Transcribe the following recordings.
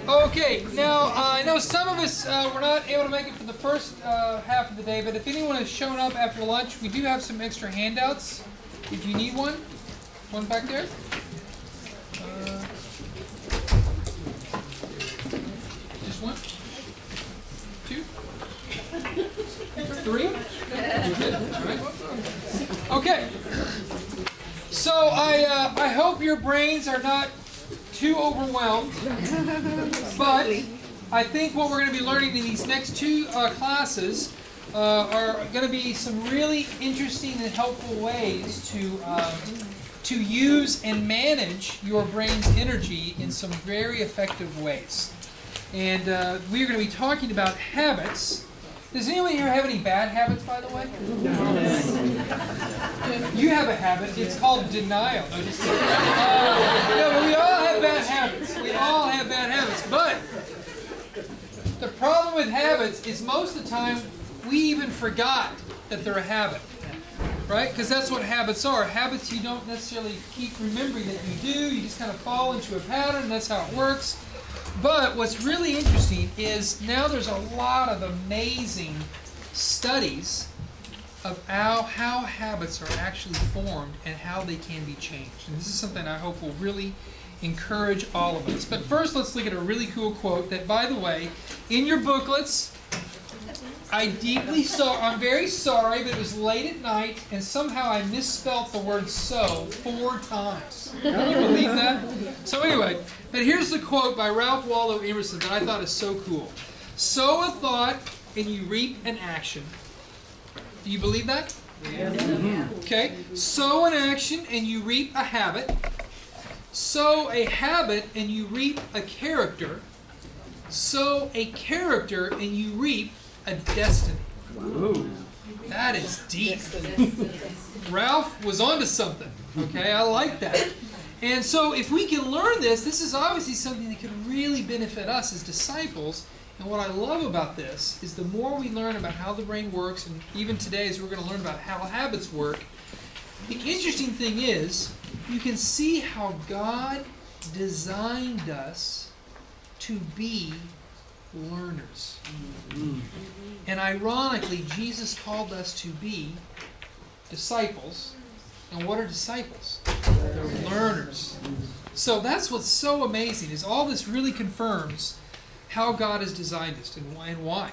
Okay, now I know some of us were not able to make it for the first half of the day, but if anyone has shown up after lunch, we do have some extra handouts if you need one. One back there. Just one? Two? Three? All right. Okay. So I hope your brains are not too overwhelmed, but I think what we're going to be learning in these next two classes are going to be some really interesting and helpful ways to use and manage your brain's energy in some very effective ways. And we are going to be talking about habits. Does anyone here have any bad habits, by the way? You have a habit. It's called denial. No, just kidding. No, but we all have bad habits. We all have bad habits. But the problem with habits is most of the time we even forgot that they're a habit. Right? Because that's what habits are. Habits you don't necessarily keep remembering that you do. You just kind of fall into a pattern. That's how it works. But what's really interesting is now there's a lot of amazing studies of how habits are actually formed and how they can be changed. And this is something I hope will really encourage all of us. But first, let's look at a really cool quote that, by the way, in your booklets, I'm very sorry, but it was late at night, and somehow I misspelt the word "so" 4 times. Can you believe that? So anyway, but here's the quote by Ralph Waldo Emerson that I thought is so cool. Sow a thought, and you reap an action. Do you believe that? Yeah. Okay. Sow an action, and you reap a habit. Sow a habit, and you reap a character. Sow a character, and you reap a destiny. Whoa. That is deep. Ralph was onto something. Okay, I like that. And so if we can learn this is obviously something that could really benefit us as disciples. And what I love about this is the more we learn about how the brain works, and even today as we're going to learn about how habits work, the interesting thing is you can see how God designed us to be learners. And ironically, Jesus called us to be disciples. And what are disciples? They're learners. So that's what's so amazing, is all this really confirms how God has designed us and why.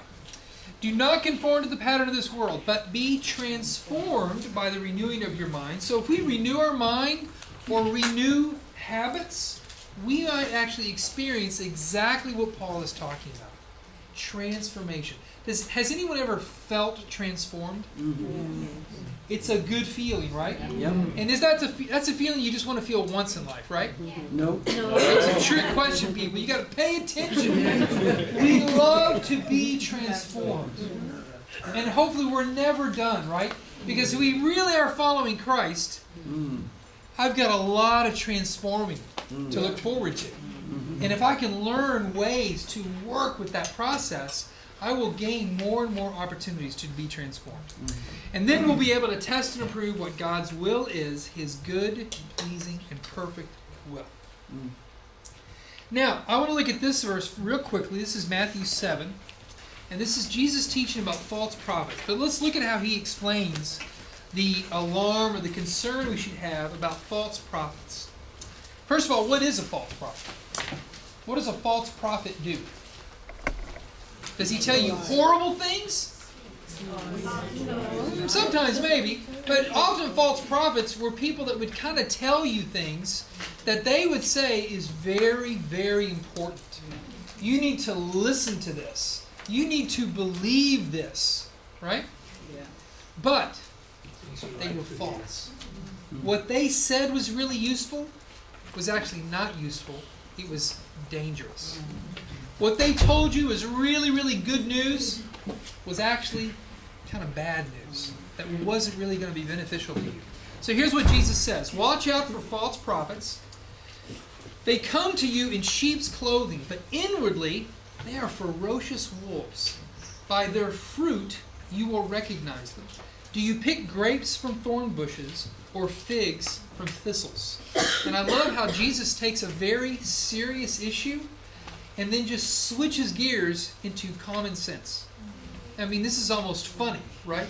Do not conform to the pattern of this world, but be transformed by the renewing of your mind. So if we renew our mind or renew habits, we might actually experience exactly what Paul is talking about. Transformation. Has anyone ever felt transformed? Mm-hmm. It's a good feeling, right? Yep. And that's a feeling you just want to feel once in life, right? Nope. It's a trick question, people. You got to pay attention. We love to be transformed. And hopefully we're never done, right? Because if we really are following Christ, I've got a lot of transforming to look forward to. And if I can learn ways to work with that process, I will gain more and more opportunities to be transformed. And then we'll be able to test and approve what God's will is, His good, pleasing, and perfect will. Now, I want to look at this verse real quickly. This is Matthew 7. And this is Jesus teaching about false prophets. But let's look at how He explains the alarm or the concern we should have about false prophets. First of all, what is a false prophet? What does a false prophet do? Does he tell you horrible things? Sometimes maybe, but often false prophets were people that would kind of tell you things that they would say is very, very important. You need to listen to this. You need to believe this, right? Yeah. But they were false. What they said was really useful was actually not useful. It was dangerous. What they told you was really, really good news was actually kind of bad news that wasn't really going to be beneficial to you. So here's what Jesus says. Watch out for false prophets. They come to you in sheep's clothing, but inwardly they are ferocious wolves. By their fruit you will recognize them. Do you pick grapes from thorn bushes or figs from thistles? And I love how Jesus takes a very serious issue and then just switches gears into common sense. I mean, this is almost funny, right?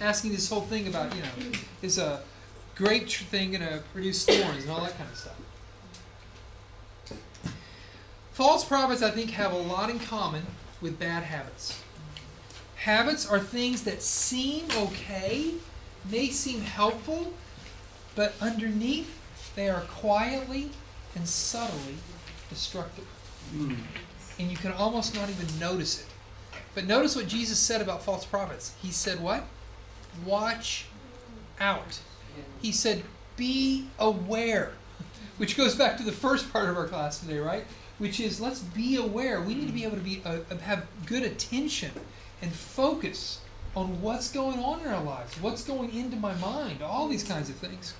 Asking this whole thing about, is a grape thing going to produce thorns and all that kind of stuff. False prophets, I think, have a lot in common with bad habits. Habits are things that seem okay, may seem helpful, but underneath they are quietly and subtly destructive. And you can almost not even notice it. But notice what Jesus said about false prophets. He said what? Watch out. He said, be aware. Which goes back to the first part of our class today, right? Which is, let's be aware. We need to be able to have good attention and focus on what's going on in our lives, what's going into my mind, all these kinds of things.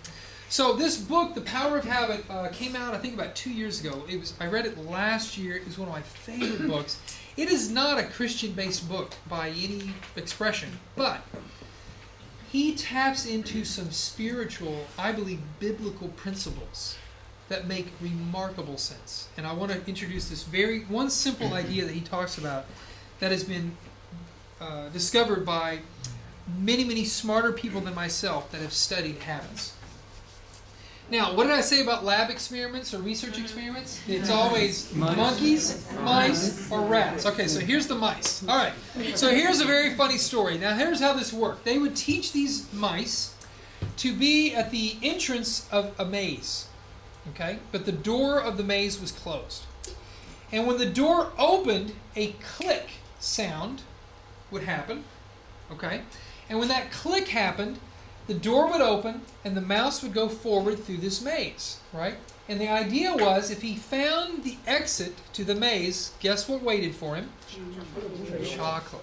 So this book, The Power of Habit, came out, I think, about 2 years ago. I read it last year. It was one of my favorite books. It is not a Christian-based book by any expression, but he taps into some spiritual, I believe, biblical principles that make remarkable sense. And I want to introduce this one simple idea that he talks about that has been discovered by many, many smarter people than myself that have studied habits. Now, what did I say about lab experiments or research experiments? It's always monkeys, mice, or rats. Okay, so here's the mice. All right, so here's a very funny story. Now, here's how this worked. They would teach these mice to be at the entrance of a maze, okay? But the door of the maze was closed. And when the door opened, a click sound would happen, okay? And when that click happened, the door would open and the mouse would go forward through this maze, right? And the idea was, if he found the exit to the maze, guess what waited for him? Chocolate.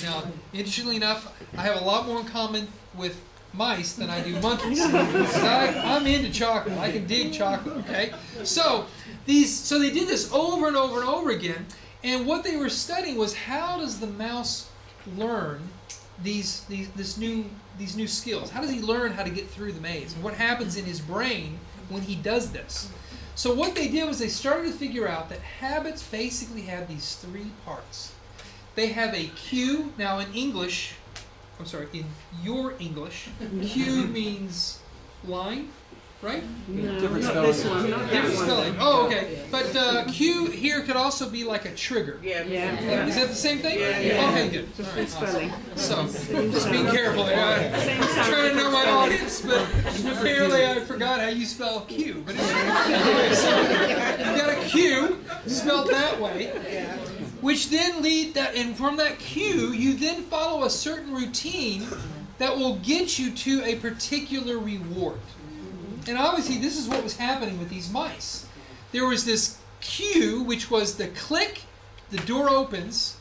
Now, interestingly enough, I have a lot more in common with mice than I do monkeys. I'm into chocolate. I can dig chocolate, okay? So they did this over and over and over again, and what they were studying was, how does the mouse learn these new skills? How does he learn how to get through the maze? And what happens in his brain when he does this? So what they did was they started to figure out that habits basically have these three parts. They have a cue. Now in English, in your English, cue means line, right? No, Different not spelling. this one. Not Different that one. spelling. Oh, okay. But cue here could also be like a trigger. Yeah. Is that the same thing? Yeah. Okay, good. All Just right, the spelling. awesome. So, just being careful there. Same I'm sound. trying to know my audience, but apparently I forgot how you spell Q. But anyway, so you got a Q spelled that way, which then and from that cue, you then follow a certain routine that will get you to a particular reward. And obviously, this is what was happening with these mice. There was this cue, which was the click, the door opens,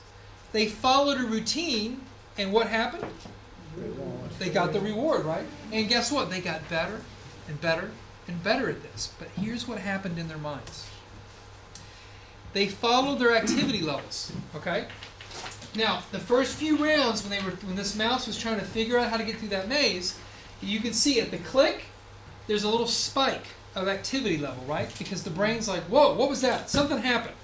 they followed a routine, and what happened? They got the reward, right? And guess what? They got better and better and better at this. But here's what happened in their minds. They followed their activity levels, okay? Now, the first few rounds, when this mouse was trying to figure out how to get through that maze, you can see at the click, there's a little spike of activity level, right? Because the brain's like, whoa, what was that? Something happened.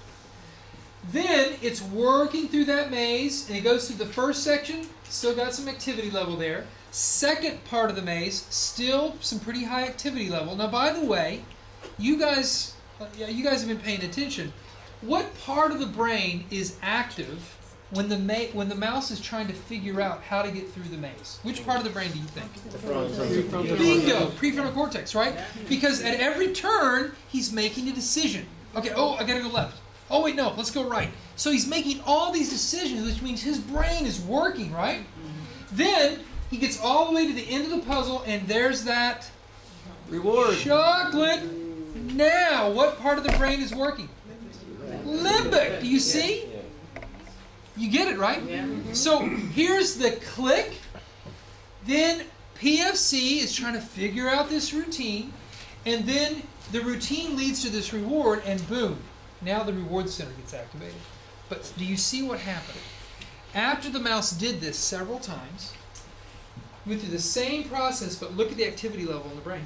Then it's working through that maze, and it goes through the first section, still got some activity level there. Second part of the maze, still some pretty high activity level. Now, by the way, you guys have been paying attention. What part of the brain is active when the mouse is trying to figure out how to get through the maze? Which part of the brain do you think? Bingo! Prefrontal cortex, right? Because at every turn, he's making a decision. Okay, I gotta go left. Oh wait, no, let's go right. So he's making all these decisions, which means his brain is working, right? Then he gets all the way to the end of the puzzle, and there's that Reward. chocolate. Now, what part of the brain is working? Limbic. Do you see? You get it, right? Yeah. So here's the click. Then PFC is trying to figure out this routine. And then the routine leads to this reward, and boom. Now the reward center gets activated. But do you see what happened? After the mouse did this several times, went through the same process, but look at the activity level in the brain.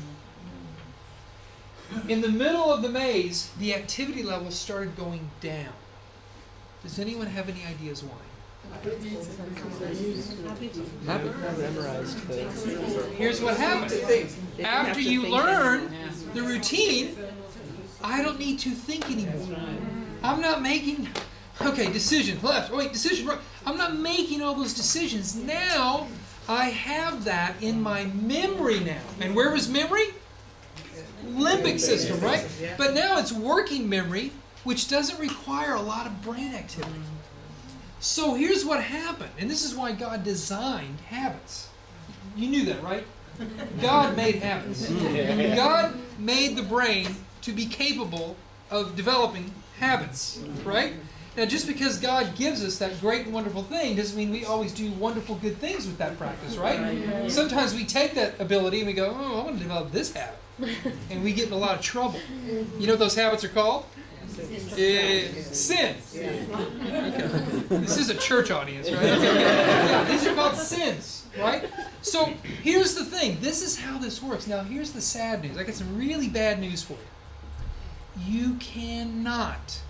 In the middle of the maze, the activity level started going down. Does anyone have any ideas why? Haven't memorized things. Here's what happens. After you learn the routine, I don't need to think anymore. I'm not making, decision left, decision right. I'm not making all those decisions. Now, I have that in my memory now. And where was memory? Limbic system, right? But now it's working memory, which doesn't require a lot of brain activity. So here's what happened, and this is why God designed habits. You knew that, right? God made habits. God made the brain to be capable of developing habits, right? Now, just because God gives us that great and wonderful thing doesn't mean we always do wonderful, good things with that practice, right? Sometimes we take that ability and we go, I want to develop this habit. And we get in a lot of trouble. You know what those habits are called? Sin. Okay. This is a church audience, right? Okay. Yeah, these are called sins, right? So here's the thing. This is how this works. Now here's the sad news. I got some really bad news for you. You cannot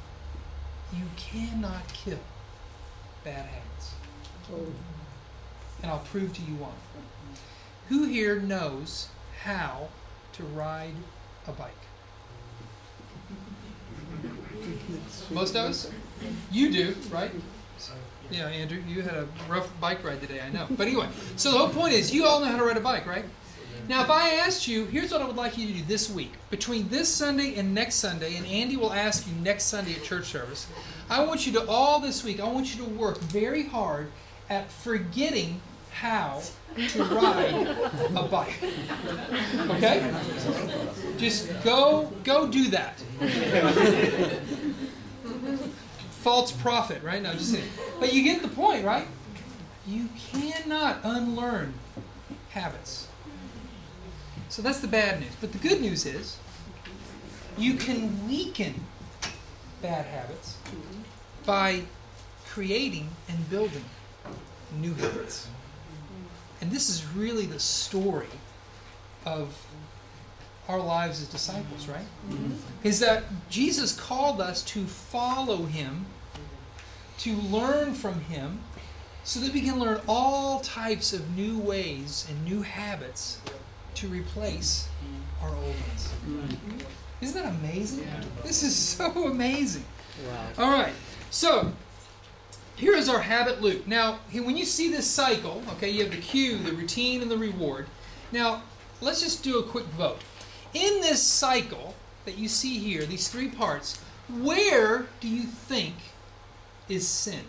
kill bad habits. And I'll prove to you why. Who here knows how to ride a bike? Most of us? You do, right? Yeah, Andrew, you had a rough bike ride today, I know. But anyway, so the whole point is you all know how to ride a bike, right? Now, if I asked you, here's what I would like you to do this week. Between this Sunday and next Sunday, and Andy will ask you next Sunday at church service, I want you to, all this week, I want you to work very hard at forgetting how to ride a bike. Okay? Just go do that. False prophet, right? No, just saying. But you get the point, right? You cannot unlearn habits. So that's the bad news. But the good news is you can weaken bad habits by creating and building new habits. And this is really the story of our lives as disciples, right? Is that Jesus called us to follow Him, to learn from Him, so that we can learn all types of new ways and new habits to replace our old ones. Isn't that amazing? This is so amazing. Wow. All right, so here is our habit loop. Now, when you see this cycle, okay, you have the cue, the routine, and the reward. Now, let's just do a quick vote. In this cycle that you see here, these three parts, where do you think is sin?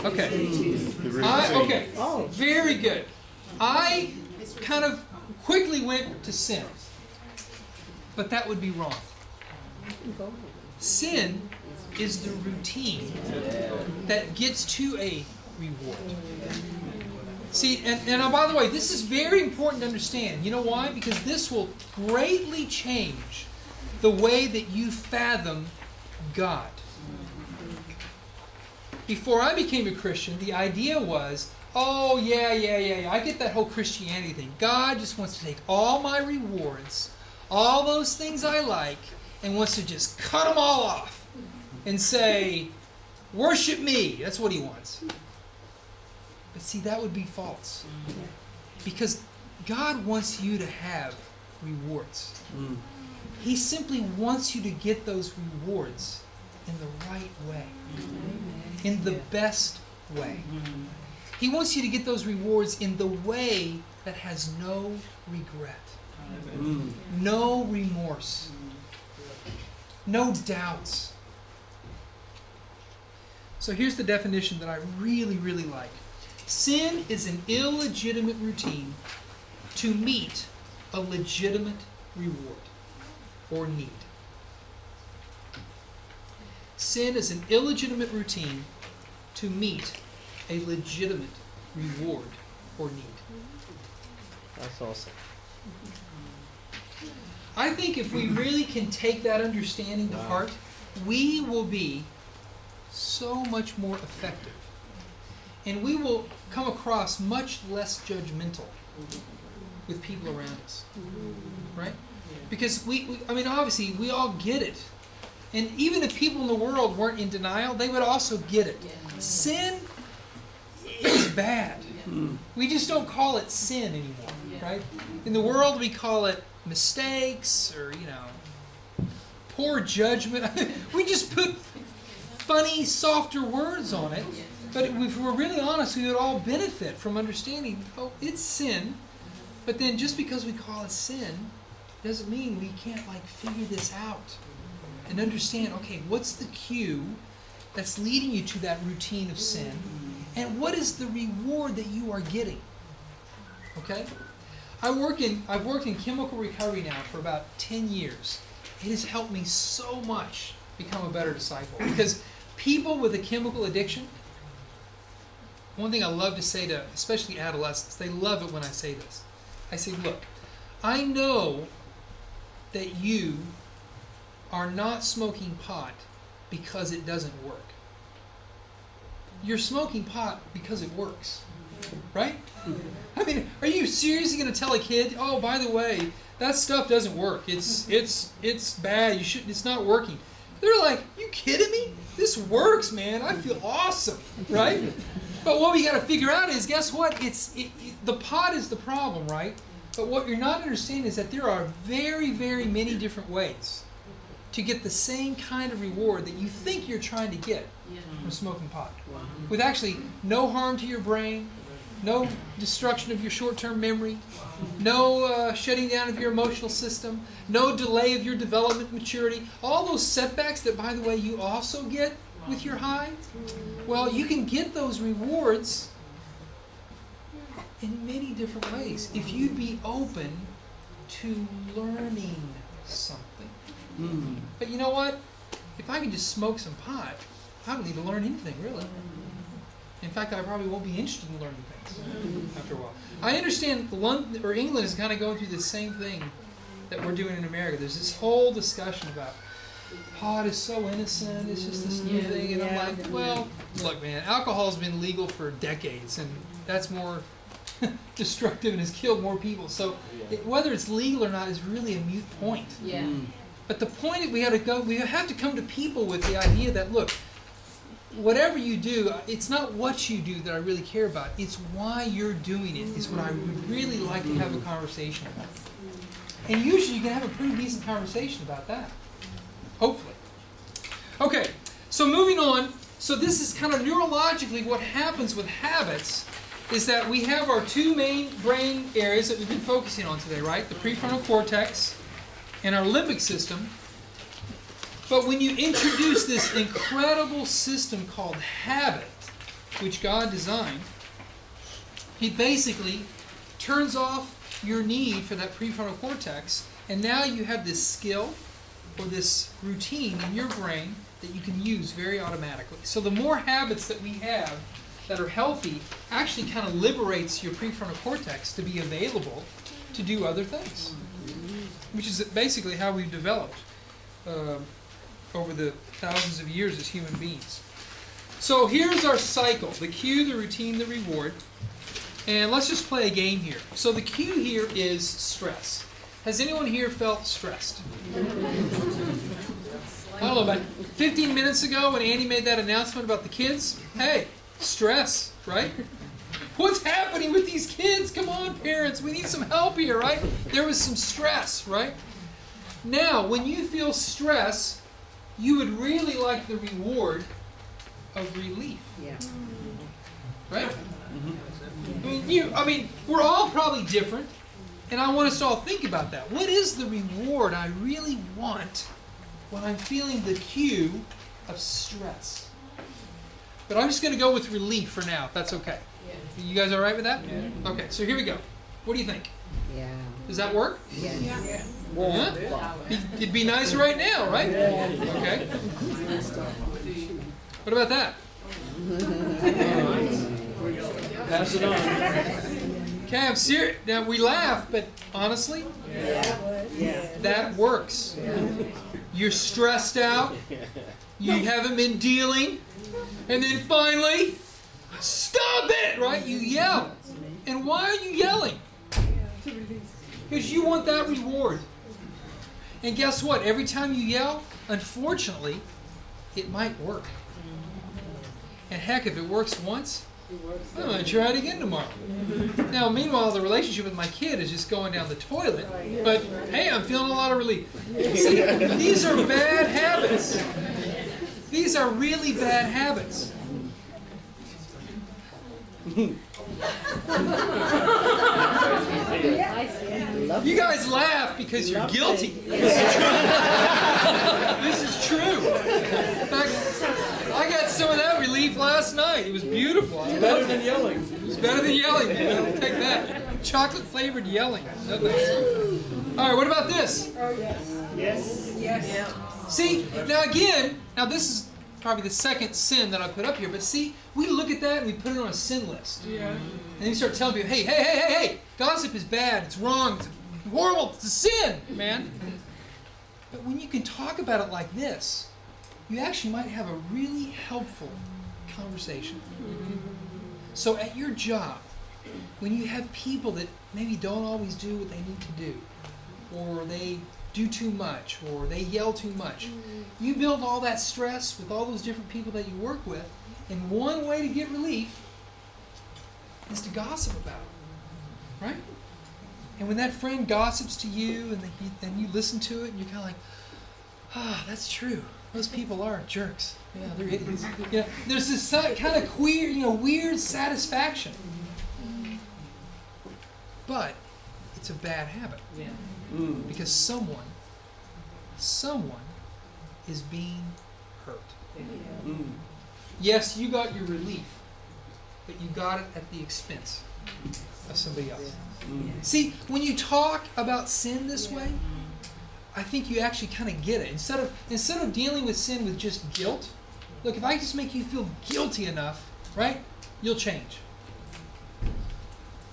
Okay. Okay. Very good. I kind of quickly went to sin. But that would be wrong. Sin is the routine that gets to a reward. See, and by the way, this is very important to understand. You know why? Because this will greatly change the way that you fathom God. Before I became a Christian, the idea was, oh, yeah, I get that whole Christianity thing. God just wants to take all my rewards, all those things I like, and wants to just cut them all off and say, worship me. That's what He wants. But see, that would be false. Because God wants you to have rewards. He simply wants you to get those rewards in the right way. In the best way. He wants you to get those rewards in the way that has no regret. No remorse. No doubts. So here's the definition that I really, really like. Sin is an illegitimate routine to meet a legitimate reward or need. Sin is an illegitimate routine to meet a legitimate reward or need. That's awesome. I think if we really can take that understanding to heart, we will be so much more effective. And we will come across much less judgmental with people around us. Right? Because obviously, we all get it. And even if people in the world weren't in denial, they would also get it. Sin is bad. We just don't call it sin anymore, right? In the world, we call it mistakes or, poor judgment. We just put funny, softer words on it. But if we're really honest, we would all benefit from understanding, it's sin. But then just because we call it sin doesn't mean we can't, figure this out and understand, okay, what's the cue that's leading you to that routine of sin? And what is the reward that you are getting? Okay? I've worked in chemical recovery now for about 10 years. It has helped me so much become a better disciple. Because people with a chemical addiction, one thing I love to say to, especially adolescents, they love it when I say this. I say, look, I know that you are not smoking pot because it doesn't work. You're smoking pot because it works, right? I mean, are you seriously going to tell a kid, oh, by the way, that stuff doesn't work. It's bad. It's not working. They're like, you kidding me? This works, man. I feel awesome, right? But what we got to figure out is, guess what? The pot is the problem, right? But what you're not understanding is that there are very, very many different ways to get the same kind of reward that you think you're trying to get from smoking pot. With actually no harm to your brain, no destruction of your short-term memory, no shutting down of your emotional system, no delay of your development maturity. All those setbacks that, by the way, you also get with your high, well, you can get those rewards in many different ways if you'd be open to learning something. But you know what? If I can just smoke some pot, I don't need to learn anything, really. In fact, I probably won't be interested in learning things after a while. I understand England is kind of going through the same thing that we're doing in America. There's this whole discussion about pot is so innocent, it's just this new thing. And I'm like, well, look, man, alcohol's been legal for decades, and that's more destructive and has killed more people. So whether it's legal or not is really a moot point. Yeah. But the point is we have to come to people with the idea that, look, whatever you do, it's not what you do that I really care about. It's why you're doing it is what I would really like to have a conversation about. And usually you can have a pretty decent conversation about that. Hopefully. Okay, so moving on. So this is kind of neurologically what happens with habits is that we have our two main brain areas that we've been focusing on today, right? The prefrontal cortex and our limbic system. But when you introduce this incredible system called habit, which God designed, He basically turns off your need for that prefrontal cortex, and now you have this skill or this routine in your brain that you can use very automatically. So the more habits that we have that are healthy actually kind of liberates your prefrontal cortex to be available to do other things, which is basically how we've developed over the thousands of years as human beings. So here's our cycle: the cue, the routine, the reward. And let's just play a game here. So the cue here is stress. Has anyone here felt stressed? I don't know, about 15 minutes ago when Andy made that announcement about the kids, hey, stress, right? What's happening with these kids? Come on, parents, we need some help here, right? There was some stress, right? Now, when you feel stress, you would really like the reward of relief. Yeah. Right? I mean, we're all probably different, and I want us to all think about that. What is the reward I really want when I'm feeling the cue of stress? But I'm just going to go with relief for now, if that's okay. Yeah. You guys all right with that? Yeah. Okay, so here we go. What do you think? Yeah. Does that work? Yeah. Yeah? It'd be nice right now, right? Okay. What about that? Pass it on. Okay, I'm serious. Now, we laugh, but honestly, that works. You're stressed out. You haven't been dealing. And then finally, stop it, right? You yell. And why are you yelling? Because you want that reward. And guess what? Every time you yell, unfortunately, it might work. And heck, if it works once, I'm going to try it again tomorrow. Now, meanwhile, the relationship with my kid is just going down the toilet. But, hey, I'm feeling a lot of relief. See, these are bad habits. These are really bad habits. You guys laugh because you're guilty. This is true. In fact, I got some of that relief last night. It was beautiful. It's better than yelling. It was better than yelling, man. I'll take that. Chocolate flavored yelling. All right, what about this? Yes. See, now this is probably the second sin that I put up here, but see, we look at that and we put it on a sin list. Yeah. And then we start telling people, hey, gossip is bad, it's wrong, it's horrible, it's a sin, man. But when you can talk about it like this, you actually might have a really helpful conversation. So at your job, when you have people that maybe don't always do what they need to do, or they do too much, or they yell too much, you build all that stress with all those different people that you work with, and one way to get relief is to gossip about it, right? And when that friend gossips to you, and then you listen to it, and you're kind of like, that's true. Those people are jerks. Yeah, they're idiots. Yeah, there's this kind of weird satisfaction. But it's a bad habit. Yeah. Because someone is being hurt. Yes, you got your relief, but you got it at the expense of somebody else. See, when you talk about sin this way, I think you actually kind of get it. Instead of dealing with sin with just guilt, look, if I just make you feel guilty enough, right, you'll change.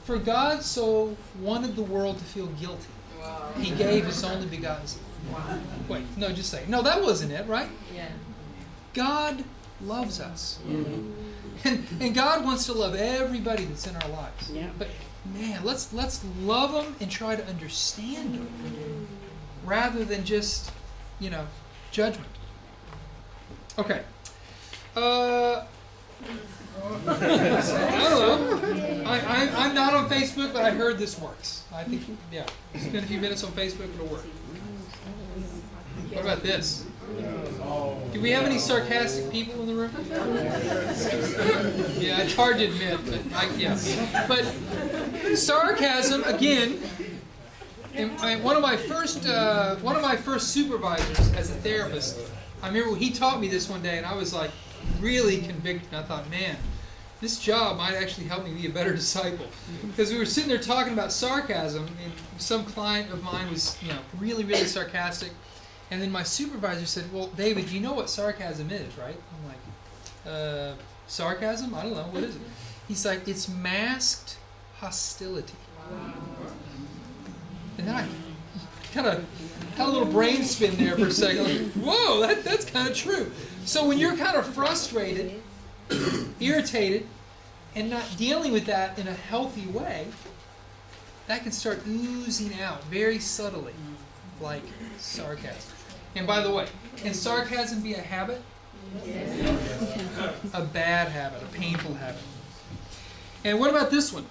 For God so wanted the world to feel guilty. Wow. He gave His only begotten Son. Wait, no, just say. No, that wasn't it, right? Yeah. God loves us. And God wants to love everybody that's in our lives. Yeah. But man, let's love them and try to understand them rather than just, judgment. Okay. I don't know. I'm not on Facebook, but I heard this works. I think, spend a few minutes on Facebook, it'll work. What about this? Do we have any sarcastic people in the room? Yeah, it's hard to admit, but But sarcasm, again, and one of my first supervisors as a therapist, I remember he taught me this one day, and I was like really convicted. And I thought, man, this job might actually help me be a better disciple. Because we were sitting there talking about sarcasm, and some client of mine was, really, really sarcastic. And then my supervisor said, well, David, you know what sarcasm is, right? I'm like, sarcasm? I don't know. What is it? He's like, it's masked hostility. And then I kind of had a little brain spin there for a second. Like, whoa, that's kind of true. So when you're kind of frustrated, irritated, and not dealing with that in a healthy way, that can start oozing out very subtly, like sarcasm. And by the way, can sarcasm be a habit? A bad habit, a painful habit. And what about this one?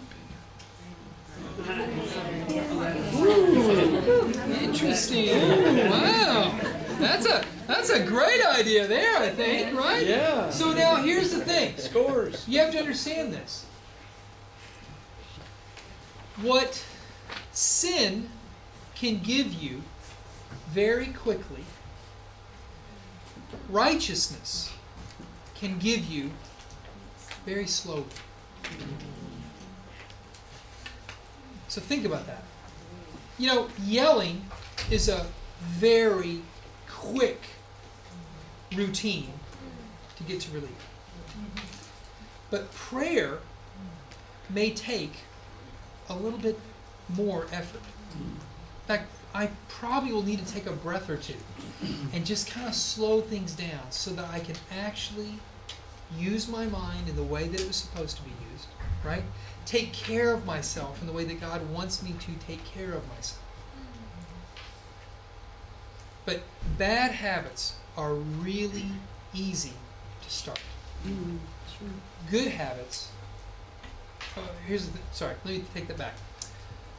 Ooh, interesting. Ooh, wow. That's a great idea there, I think, right? Yeah. So now here's the thing. Scores. You have to understand this. What sin can give you very quickly, righteousness can give you very slowly. So think about that. Yelling is a very quick routine to get to relief. But prayer may take a little bit more effort. fact, I probably will need to take a breath or two and just kind of slow things down so that I can actually use my mind in the way that it was supposed to be used, right? Take care of myself in the way that God wants me to take care of myself. But bad habits are really easy to start. Good habits, let me take that back.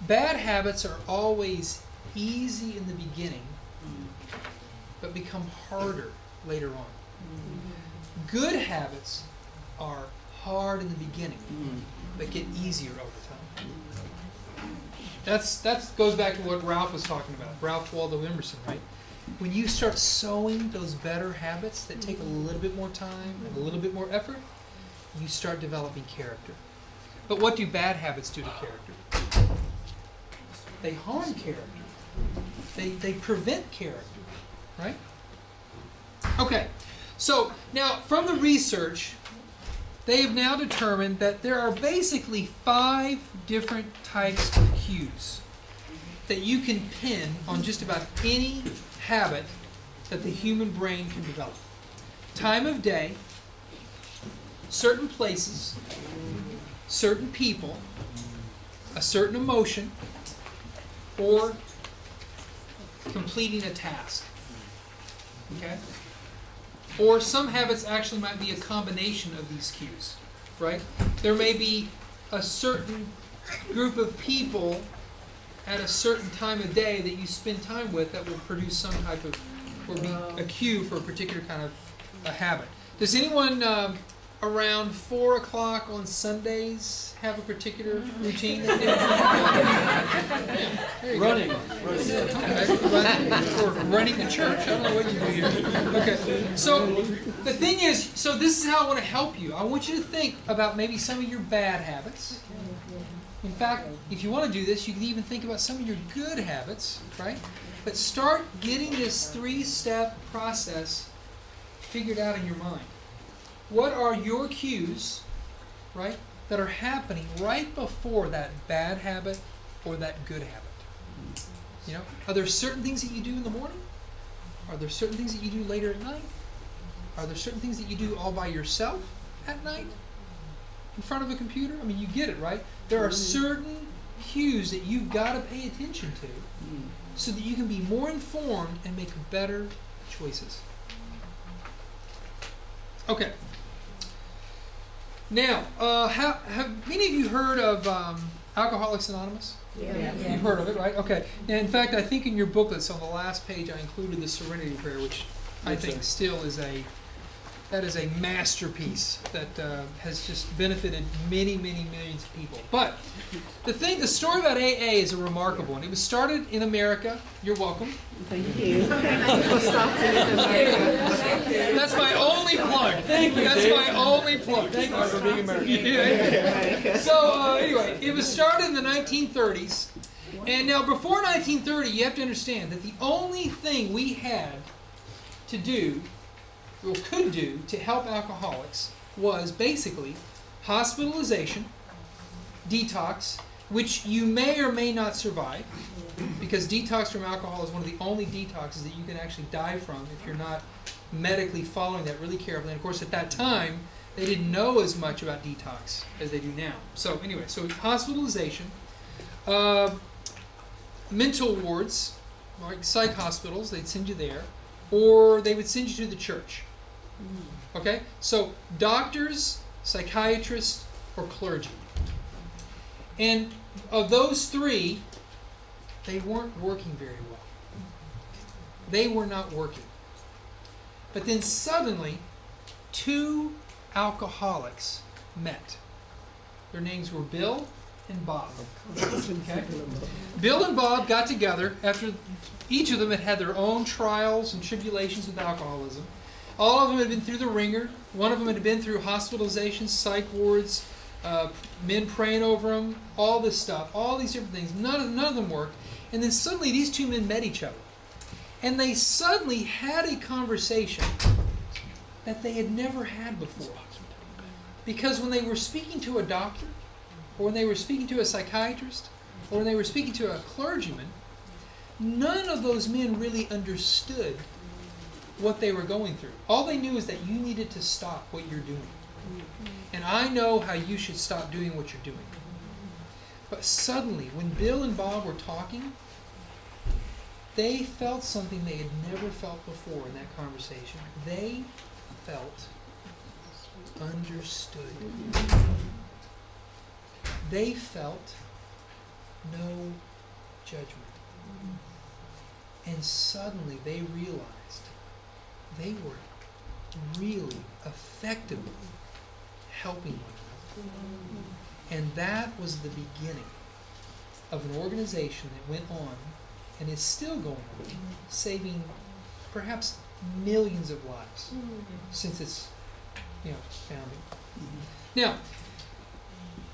Bad habits are always easy in the beginning, but become harder later on. Good habits are hard in the beginning, but get easier over time. That goes back to what Ralph was talking about, Ralph Waldo Emerson, right? When you start sowing those better habits that take a little bit more time and a little bit more effort, you start developing character. But what do bad habits do to character? They harm character. They prevent character, right? Okay, so now from the research, they have now determined that there are basically 5 different types of cues that you can pin on just about any habit that the human brain can develop. Time of day, certain places, certain people, a certain emotion, or completing a task. Okay? Or some habits actually might be a combination of these cues, right? There may be a certain group of people at a certain time of day that you spend time with that will produce some type of, or be a cue for a particular kind of a habit. Does anyone around 4 o'clock on Sundays have a particular routine? Running. Or running the church. I don't know what you do here. Okay. So the thing is, so this is how I want to help you. I want you to think about maybe some of your bad habits. In fact, if you want to do this, you can even think about some of your good habits, right? But start getting this 3-step process figured out in your mind. What are your cues, right, that are happening right before that bad habit or that good habit? You know, are there certain things that you do in the morning? Are there certain things that you do later at night? Are there certain things that you do all by yourself at night in front of a computer? I mean, you get it, right? There are certain cues that you've got to pay attention to so that you can be more informed and make better choices. Okay. Now, have many of you heard of Alcoholics Anonymous? Yeah. You've heard of it, right? Okay. Now, in fact, I think in your booklets on the last page I included the Serenity Prayer, which I think still is a masterpiece that has just benefited many, many millions of people. But the story about AA is a remarkable one. It was started in America. You're welcome. Thank you. Thank you for starting in America. That's my only plug. Thank you, That's Dave. my only plug. Thank you for being American. Yeah. So anyway, it was started in the 1930s. And now before 1930, you have to understand that the only thing we had to do, or could do, to help alcoholics was basically hospitalization, detox, which you may or may not survive, because detox from alcohol is one of the only detoxes that you can actually die from if you're not medically following that really carefully. And of course, at that time, they didn't know as much about detox as they do now. So anyway, so hospitalization, mental wards, like psych hospitals, they'd send you there, or they would send you to the church. Okay? So doctors, psychiatrists, or clergy. And of those 3, they weren't working very well. They were not working. But then suddenly, 2 alcoholics met. Their names were Bill and Bob. Okay? Bill and Bob got together after each of them had their own trials and tribulations with alcoholism. All of them had been through the ringer. One of them had been through hospitalizations, psych wards, men praying over them, all this stuff, all these different things. None of them worked. And then suddenly these 2 men met each other. And they suddenly had a conversation that they had never had before. Because when they were speaking to a doctor, or when they were speaking to a psychiatrist, or when they were speaking to a clergyman, none of those men really understood what they were going through. All they knew is that you needed to stop what you're doing. And I know how you should stop doing what you're doing. But suddenly, when Bill and Bob were talking, they felt something they had never felt before in that conversation. They felt understood. They felt no judgment. And suddenly they realized they were really effectively helping one another. And that was the beginning of an organization that went on and is still going on, saving perhaps millions of lives since its founding. Now,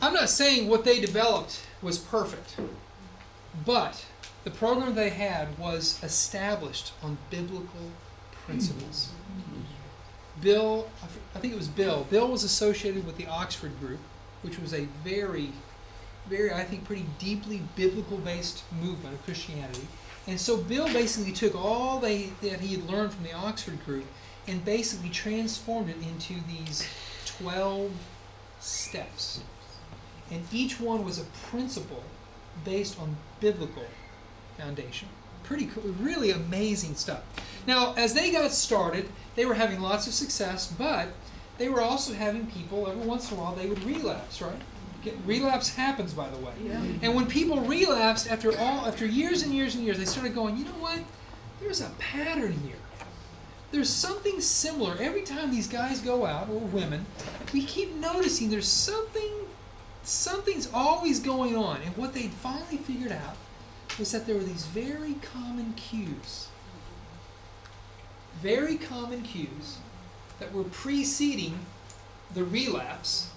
I'm not saying what they developed was perfect, but the program they had was established on biblical principles. Bill, I think it was Bill. Bill was associated with the Oxford group, which was a very, I think, pretty deeply biblical-based movement of Christianity. And so Bill basically took all that he had learned from the Oxford group and basically transformed it into these 12 steps. And each one was a principle based on biblical foundation. Pretty cool, really amazing stuff. Now, as they got started, they were having lots of success, but they were also having people, every once in a while, they would relapse, right? Relapse happens, by the way. Yeah. And when people relapsed, after years and years and years, they started going, you know what? There's a pattern here. There's something similar. Every time these guys go out, or women, we keep noticing there's something's always going on. And what they finally figured out was that there were these very common cues that were preceding the relapse.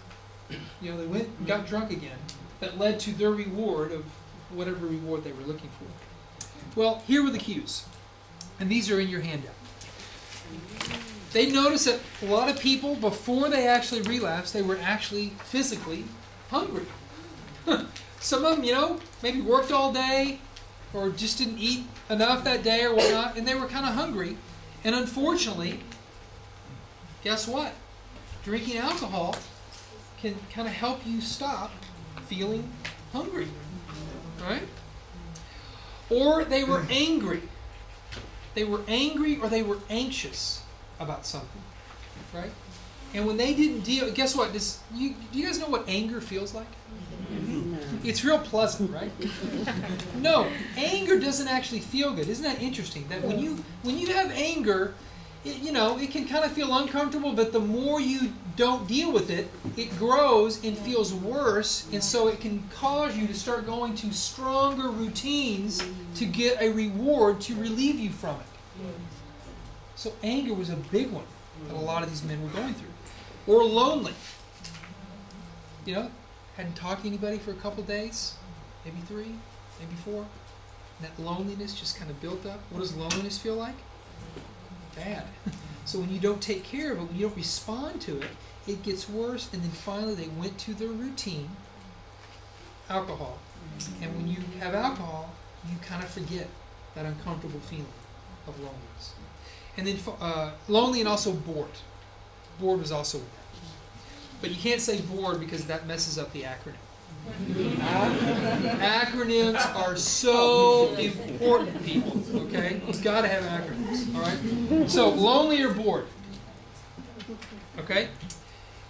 They went and got drunk again, that led to their reward of whatever reward they were looking for. Well, here were the cues, and these are in your handout. They noticed that a lot of people, before they actually relapsed, they were actually physically hungry. Some of them, maybe worked all day, or just didn't eat enough that day or whatnot, and they were kind of hungry. And unfortunately, guess what? Drinking alcohol can kind of help you stop feeling hungry, right? Or they were angry. They were angry or they were anxious about something, right? And when they didn't deal, guess what? Do you guys know what anger feels like? It's real pleasant, right? No, anger doesn't actually feel good. Isn't that interesting? That when you have anger, it can kind of feel uncomfortable, but the more you don't deal with it, it grows and feels worse, and so it can cause you to start going to stronger routines to get a reward to relieve you from it. So anger was a big one that a lot of these men were going through. Or lonely. Hadn't talked to anybody for a couple days, maybe 3, maybe 4. And that loneliness just kind of built up. What does loneliness feel like? Bad. So when you don't take care of it, when you don't respond to it, it gets worse, and then finally they went to their routine, alcohol. And when you have alcohol, you kind of forget that uncomfortable feeling of loneliness. And then lonely and also bored. Bored was also in there. But you can't say bored because that messes up the acronym. Acronyms are so important, people, okay? You've got to have acronyms, all right? So, lonely or bored, okay?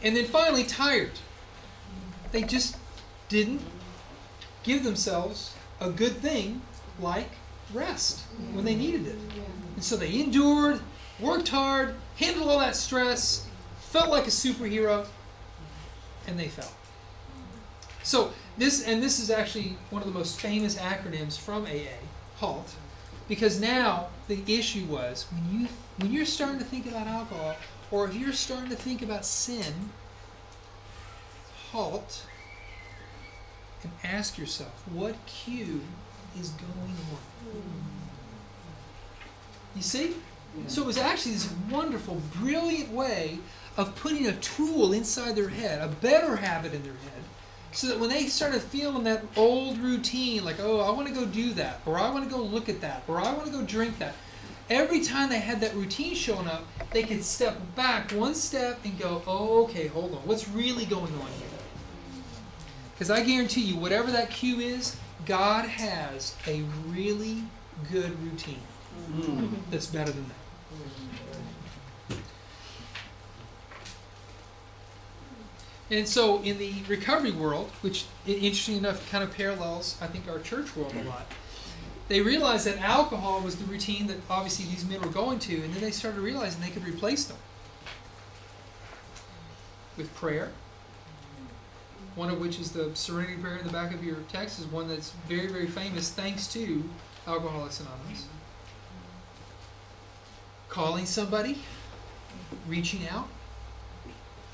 And then finally, tired. They just didn't give themselves a good thing like rest when they needed it. And so they endured, worked hard, handled all that stress, felt like a superhero, and they fell. So this is actually one of the most famous acronyms from AA, HALT, because now the issue was when you're starting to think about alcohol, or if you're starting to think about sin, halt and ask yourself, what cue is going on? You see? So it was actually this wonderful, brilliant way of putting a tool inside their head, a better habit in their head, So that when they started feeling that old routine, like, oh, I want to go do that, or I want to go look at that, or I want to go drink that, every time they had that routine showing up, they could step back one step and go, oh, okay, hold on. What's really going on here? Because I guarantee you, whatever that cue is, God has a really good routine that's better than that. And so in the recovery world, which interesting enough kind of parallels, I think, our church world a lot, they realized that alcohol was the routine that obviously these men were going to, and then they started realizing they could replace them with prayer, one of which is the Serenity Prayer in the back of your text, is one that's very, very famous thanks to Alcoholics Anonymous. Calling somebody, reaching out.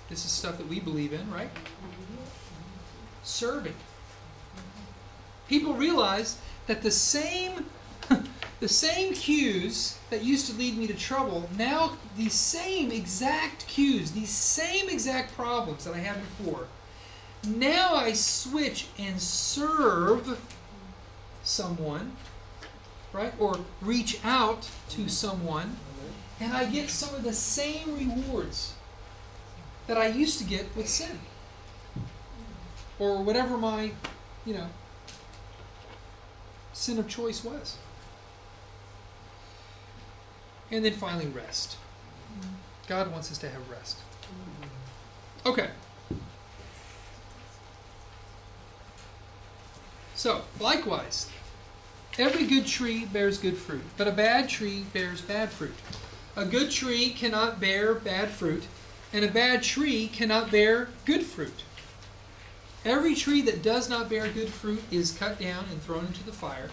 This is stuff that we believe in, right? Serving. People realize that the same cues that used to lead me to trouble, now these same exact cues, these same exact problems that I had before, now I switch and serve someone, right? Or reach out to someone, and I get some of the same rewards that I used to get with sin. Or whatever my, sin of choice was. And then finally, rest. God wants us to have rest. Okay. So, likewise, every good tree bears good fruit, but a bad tree bears bad fruit. A good tree cannot bear bad fruit, and a bad tree cannot bear good fruit. Every tree that does not bear good fruit is cut down and thrown into the fire.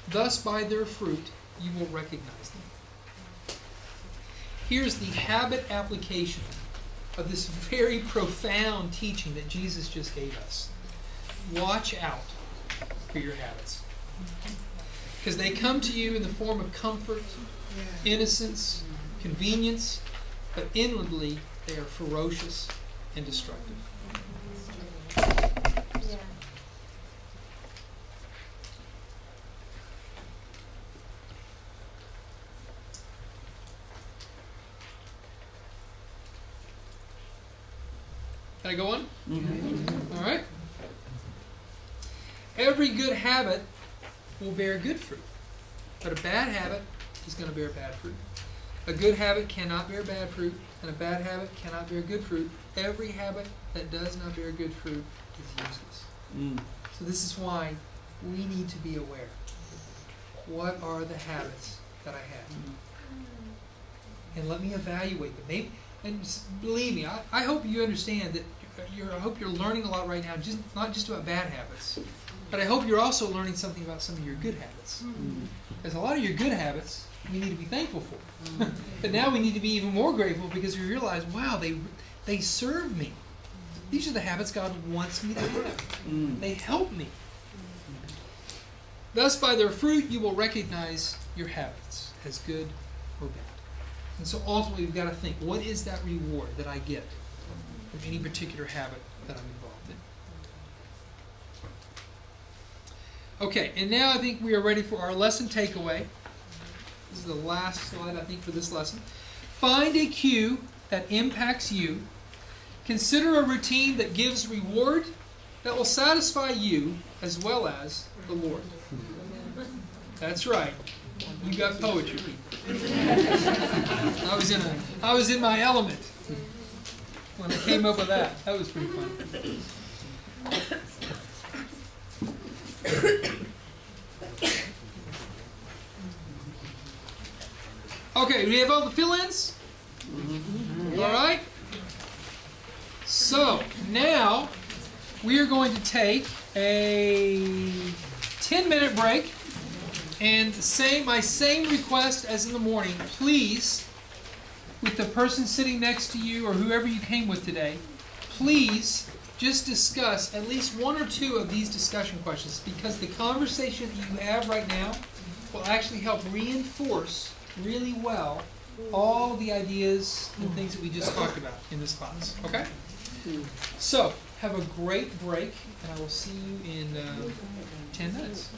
Thus by their fruit you will recognize them. Here's the habit application of this very profound teaching that Jesus just gave us. Watch out for your habits. Because they come to you in the form of comfort, innocence, convenience, but inwardly they are ferocious and destructive. Can I go on? All right. Every good habit will bear good fruit, but a bad habit is going to bear bad fruit. A good habit cannot bear bad fruit, and a bad habit cannot bear good fruit. Every habit that does not bear good fruit is useless. So this is why we need to be aware. What are the habits that I have? And let me evaluate them. Maybe, and believe me, I hope you understand that. I hope you're learning a lot right now, not just about bad habits, but I hope you're also learning something about some of your good habits. Because a lot of your good habits we need to be thankful for. But now we need to be even more grateful because we realize, wow, they serve me. These are the habits God wants me to have. They help me. Thus, by their fruit, you will recognize your habits as good or bad. And so ultimately, we've got to think, what is that reward that I get from any particular habit that I'm involved in? Okay, and now I think we are ready for our lesson takeaway. This is the last slide, I think, for this lesson. Find a cue that impacts you. Consider a routine that gives reward that will satisfy you as well as the Lord. That's right. You got poetry. I was in my element when I came up with that. That was pretty fun. Okay, do we have all the fill-ins? All right. So now we are going to take a 10-minute break, and my same request as in the morning. Please, with the person sitting next to you or whoever you came with today, please just discuss at least one or two of these discussion questions, because the conversation that you have right now will actually help reinforce really well all the ideas and things that we just talked about in this class. Okay? So, Have a great break, and I will see you in 10 minutes.